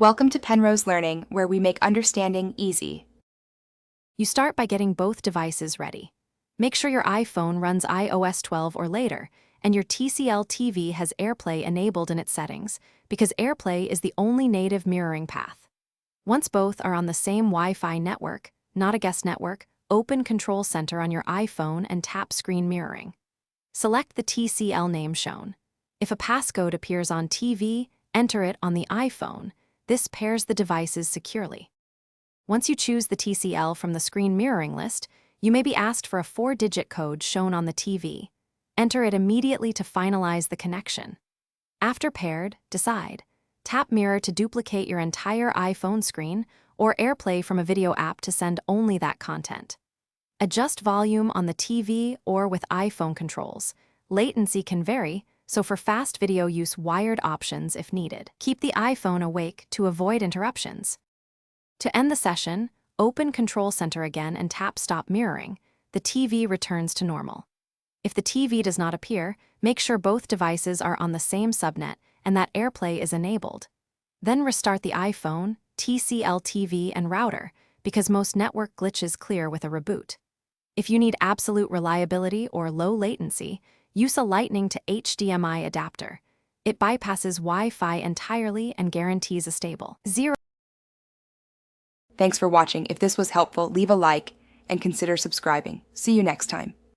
Welcome to Penrose Learning, where we make understanding easy. You start by getting both devices ready. Make sure your iPhone runs iOS 12 or later, and your Tcl TV has AirPlay enabled in its settings, because AirPlay is the only native mirroring path. Once both are on the same Wi-Fi network, not a guest network, open Control Center on your iPhone and tap Screen Mirroring. Select the Tcl name shown. If a passcode appears on TV, enter it on the iPhone. This pairs the devices securely. Once you choose the Tcl from the screen mirroring list, you may be asked for a 4-digit code shown on the TV. Enter it immediately to finalize the connection. After paired, decide. Tap Mirror to duplicate your entire iPhone screen, or AirPlay from a video app to send only that content. Adjust volume on the TV or with iPhone controls. Latency can vary, so for fast video use wired options if needed. Keep the iPhone awake to avoid interruptions. To end the session, open Control Center again and tap Stop Mirroring. The TV returns to normal. If the TV does not appear, make sure both devices are on the same subnet and that AirPlay is enabled. Then restart the iPhone, Tcl TV, and router, because most network glitches clear with a reboot. If you need absolute reliability or low latency, use a Lightning to HDMI adapter. It bypasses Wi-Fi entirely and guarantees a stable 0. Thanks for watching. If this was helpful, leave a like and consider subscribing. See you next time.